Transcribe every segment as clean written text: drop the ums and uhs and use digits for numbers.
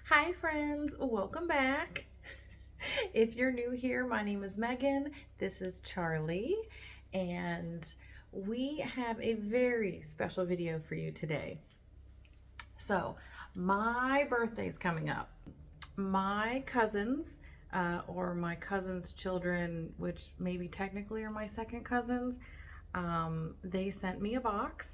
Hi friends, welcome back. If you're new here, my name is Megan, this is Charlie, and we have a very special video for you today. So, my birthday's coming up. My cousins, or my cousin's children, which maybe technically are my second cousins, they sent me a box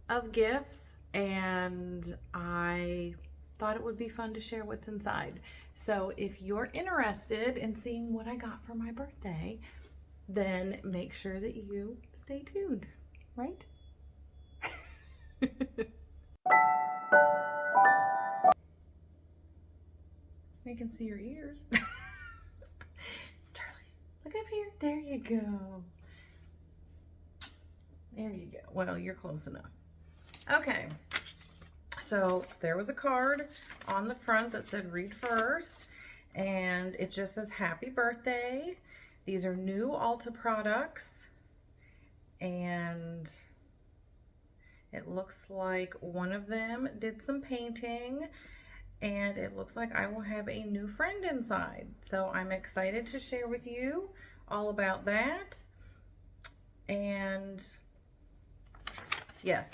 of gifts, and I thought it would be fun to share what's inside. So if you're interested in seeing what I got for my birthday, then make sure that you stay tuned, right? I can see your ears. Charlie, look up here. There you go. There you go. Well, you're close enough. Okay. So there was a card on the front that said read first, and it just says happy birthday. These are new Ulta products, and it looks like one of them did some painting, and it looks like I will have a new friend inside. So I'm excited to share with you all about that. And yes.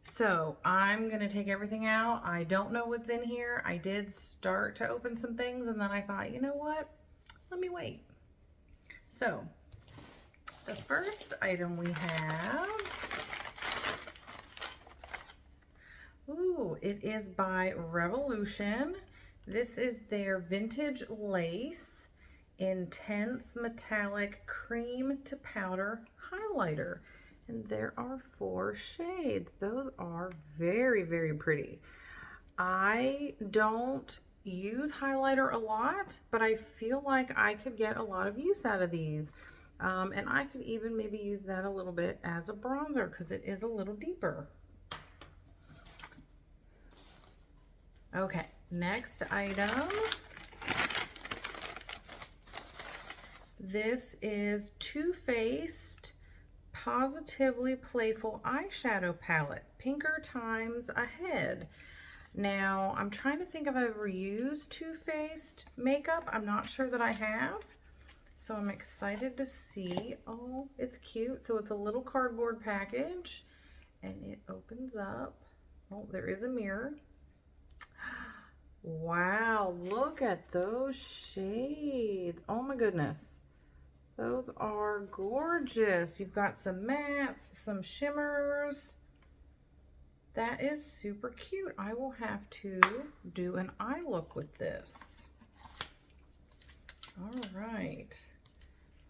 So I'm gonna take everything out. I don't know what's in here. I did start to open some things, and then I thought, you know what? Let me wait. So the first item we have, it is by Revolution. This is their vintage lace intense metallic cream to powder highlighter. And there are 4 shades. Those are very, very pretty. I don't use highlighter a lot, but I feel like I could get a lot of use out of these. And I could even maybe use that a little bit as a bronzer because it is a little deeper. Okay, next item. This is Too Faced Positively Playful Eyeshadow Palette, Pinker Times Ahead. Now, I'm trying to think if I've ever used Too Faced makeup. I'm not sure that I have. So I'm excited to see. Oh, it's cute. So it's a little cardboard package, and it opens up. Oh, there is a mirror. Wow, look at those shades. Oh my goodness. Those are gorgeous. You've got some mattes, some shimmers. That is super cute. I will have to do an eye look with this. All right.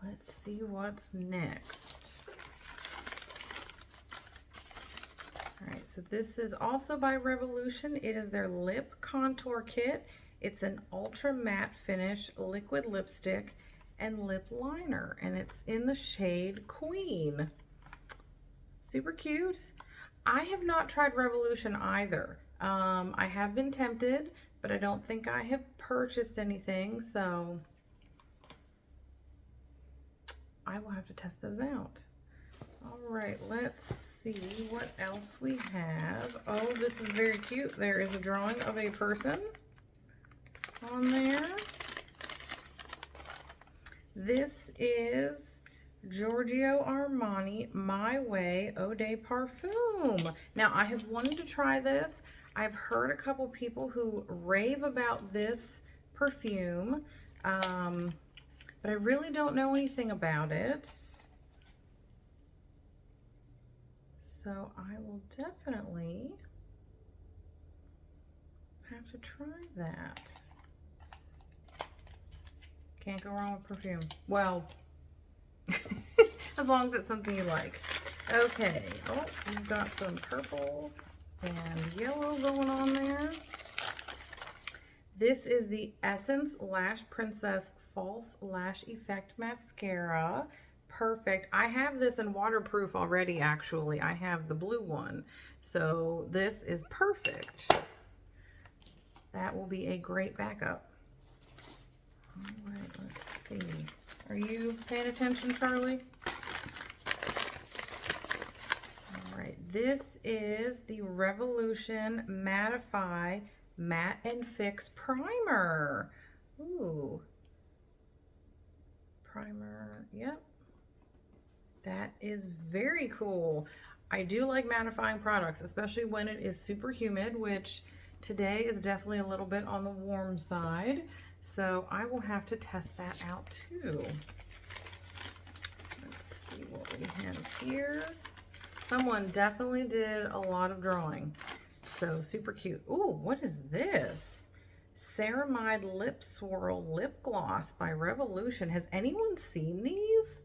Let's see what's next. All right, so this is also by Revolution. It is their lip contour kit. It's an ultra matte finish liquid lipstick and lip liner, and it's in the shade Queen. Super cute. I have not tried Revolution either. I have been tempted, but I don't think I have purchased anything, so I will have to test those out. All right, let's see what else we have. Oh, this is very cute. There is a drawing of a person on there. This is Giorgio Armani My Way Eau de Parfum. Now, I have wanted to try this. I've heard a couple people who rave about this perfume, but I really don't know anything about it. So I will definitely have to try that. Can't go wrong with perfume. Well, as long as it's something you like. Okay. Oh, we've got some purple and yellow going on there. This is the Essence Lash Princess False Lash Effect Mascara. Perfect. I have this in waterproof already, actually. I have the blue one. So this is perfect. That will be a great backup. All right, let's see. Are you paying attention, Charlie? All right, this is the Revolution Mattify Matte and Fix Primer. Ooh. Primer, yep. That is very cool. I do like mattifying products, especially when it is super humid, which today is definitely a little bit on the warm side. So I will have to test that out too. Let's see what we have here. Someone definitely did a lot of drawing. So super cute. Ooh, what is this? Ceramide Lip Swirl Lip Gloss by Revolution. Has anyone seen these?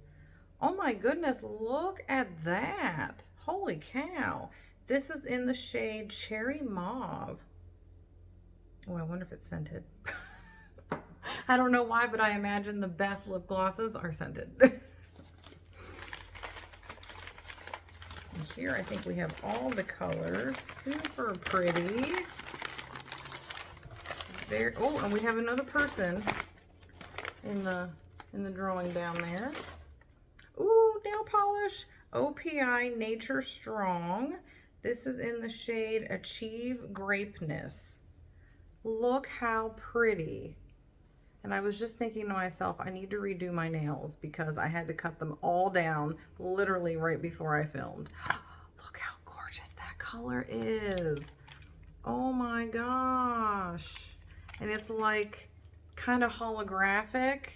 Oh my goodness, look at that. Holy cow. This is in the shade Cherry Mauve. Oh, I wonder if it's scented. I don't know why, but I imagine the best lip glosses are scented. And here I think we have all the colors. Super pretty. There. Oh, and we have another person in the drawing down there. Ooh, nail polish. OPI Nature Strong. This is in the shade Achieve Grapeness. Look how pretty. And I was just thinking to myself, I need to redo my nails because I had to cut them all down literally right before I filmed. Look how gorgeous that color is. Oh my gosh. And it's like kind of holographic.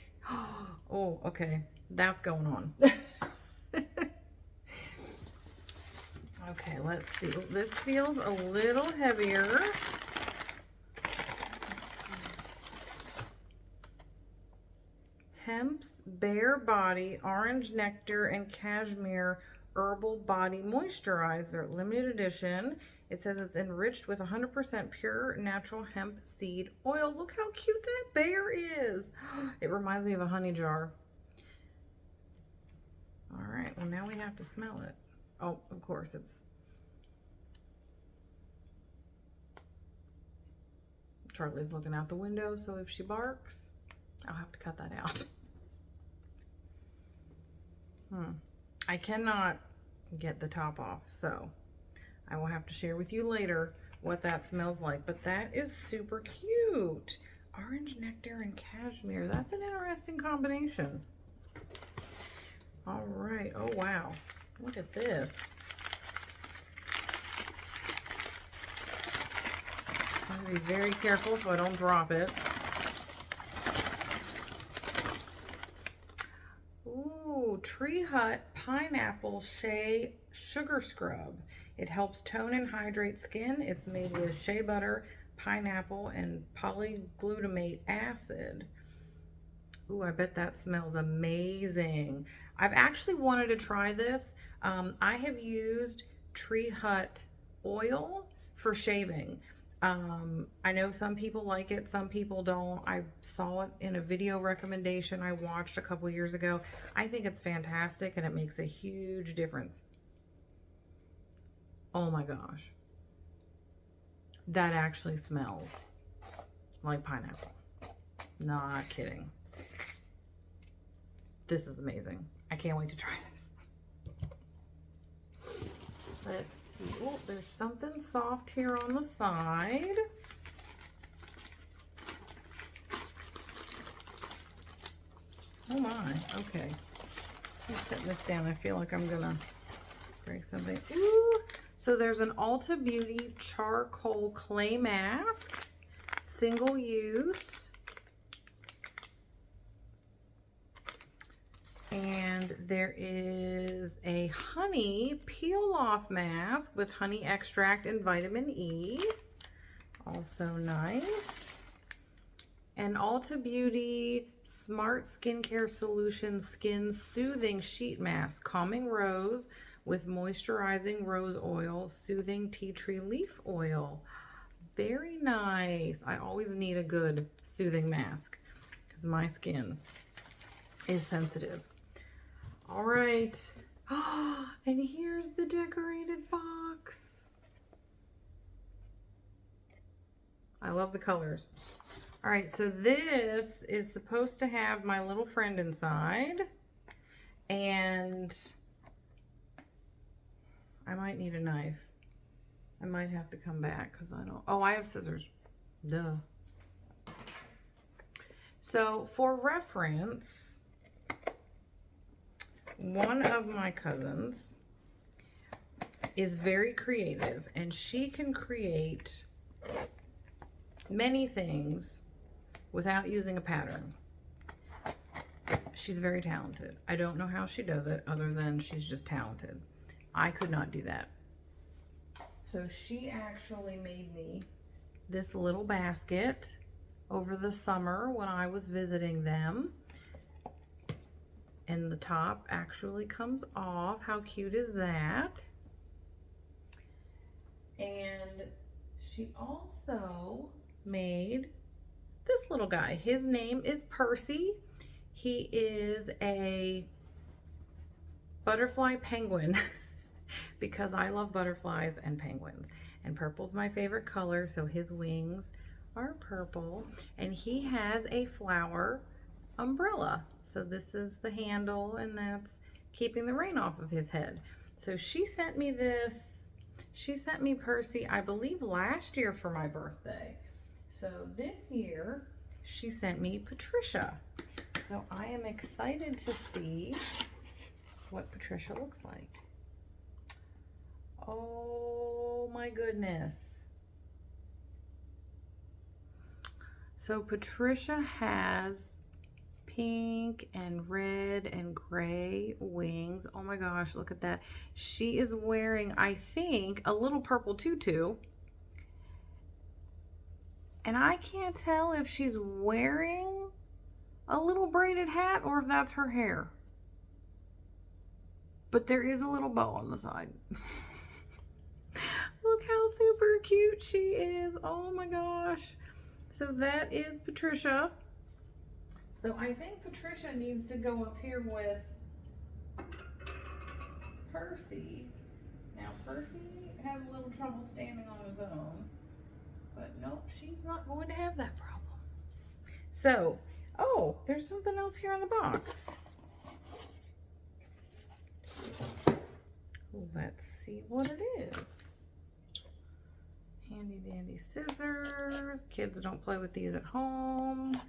Oh, okay. That's going on. Okay, let's see. This feels a little heavier. Hempz Bare Body Orange Nectar and Cashmere Herbal Body Moisturizer, limited edition. It says it's enriched with 100% pure natural hemp seed oil. Look how cute that bear is. It reminds me of a honey jar. All right, well now we have to smell it. Oh, of course it's. Charlie's looking out the window, so if she barks, I'll have to cut that out. I cannot get the top off, so I will have to share with you later what that smells like. But that is super cute. Orange nectar and cashmere. That's an interesting combination. All right. Oh, wow. Look at this. I'm going to be very careful so I don't drop it. Ooh, Tree Hut Pineapple Shea Sugar Scrub. It helps tone and hydrate skin. It's made with shea butter, pineapple, and polyglutamate acid. Ooh, I bet that smells amazing. I've actually wanted to try this. I have used Tree Hut oil for shaving. I know some people like it, some people don't. I saw it in a video recommendation I watched a couple years ago. I think it's fantastic and it makes a huge difference. Oh my gosh. That actually smells like pineapple. Not kidding. This is amazing. I can't wait to try this. Let's see. Oh, there's something soft here on the side. Oh my, okay. I'm setting this down. I feel like I'm gonna break something. Ooh, so there's an Ulta Beauty Charcoal Clay Mask, single use. And there is a honey peel-off mask with honey extract and vitamin E. Also nice. And Ulta Beauty Smart Skincare Solution Skin Soothing Sheet Mask. Calming Rose with moisturizing rose oil, soothing tea tree leaf oil. Very nice. I always need a good soothing mask because my skin is sensitive. All right. And here's the decorated box. I love the colors. All right, so this is supposed to have my little friend inside. And I might need a knife. I might have to come back because I don't. Oh, I have scissors. Duh. So for reference, one of my cousins is very creative, and she can create many things without using a pattern. She's very talented. I don't know how she does it other than she's just talented. I could not do that. So she actually made me this little basket over the summer when I was visiting them. And the top actually comes off. How cute is that? And she also made this little guy. His name is Percy. He is a butterfly penguin because I love butterflies and penguins. And purple's my favorite color, so his wings are purple. And he has a flower umbrella. So this is the handle, and that's keeping the rain off of his head. So she sent me this. She sent me Percy, I believe, last year for my birthday. So this year, she sent me Patricia. So I am excited to see what Patricia looks like. Oh my goodness. So Patricia has pink and red and gray wings. Oh my gosh, look at that. She is wearing, I think, a little purple tutu. And I can't tell if she's wearing a little braided hat or if that's her hair. But there is a little bow on the side. Look how super cute she is. Oh my gosh. So that is Patricia. So I think Patricia needs to go up here with Percy. Now Percy has a little trouble standing on his own, but nope, she's not going to have that problem. So, oh, there's something else here in the box. Let's see what it is. Handy dandy scissors. Kids don't play with these at home.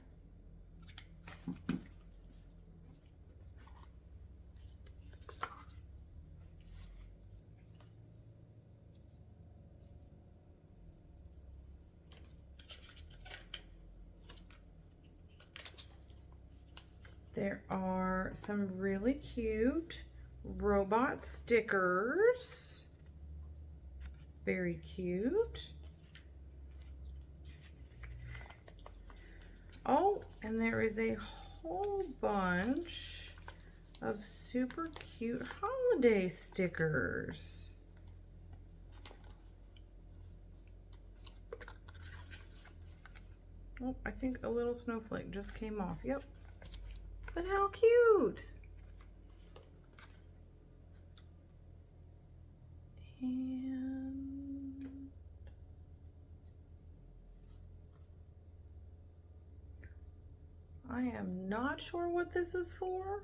There are some really cute robot stickers. Very cute. Oh, and there is a whole bunch of super cute holiday stickers. Oh, I think a little snowflake just came off. Yep. But how cute! And I am not sure what this is for.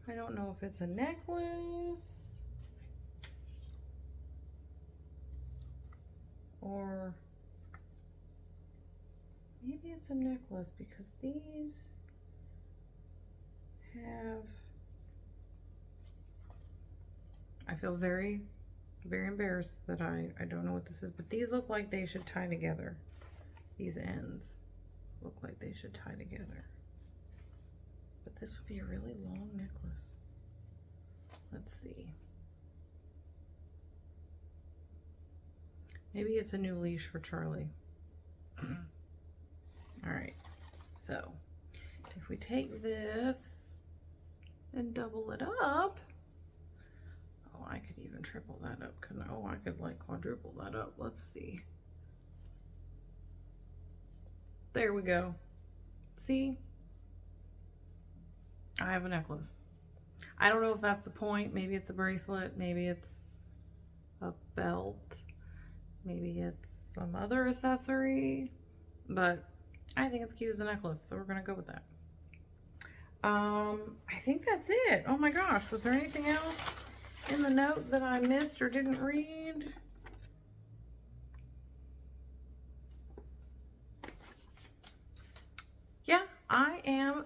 I don't know if it's a necklace or maybe it's a necklace because these have, I feel very, very embarrassed that I don't know what this is, but these look like they should tie together. These ends look like they should tie together. But this would be a really long necklace. Let's see. Maybe it's a new leash for Charlie. All right, so if we take this and double it up, oh, I could even triple that up. Oh, I could like quadruple that up. Let's see. There we go. See? I have a necklace. I don't know if that's the point. Maybe it's a bracelet. Maybe it's a belt. Maybe it's some other accessory. But I think it's cute as a necklace, so we're going to go with that. I think that's it. Oh my gosh, was there anything else in the note that I missed or didn't read?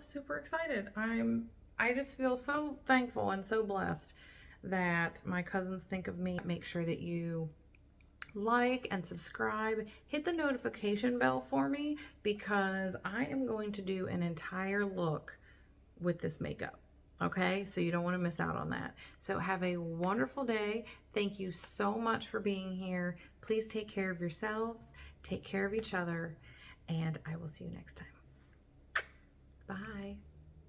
super excited. I just feel so thankful and so blessed that my cousins think of me. Make sure that you like and subscribe, hit the notification bell for me, because I am going to do an entire look with this makeup. Okay, so you don't want to miss out on that. So have a wonderful day. Thank you so much for being here. Please take care of yourselves, take care of each other, and I will see you next time. Bye.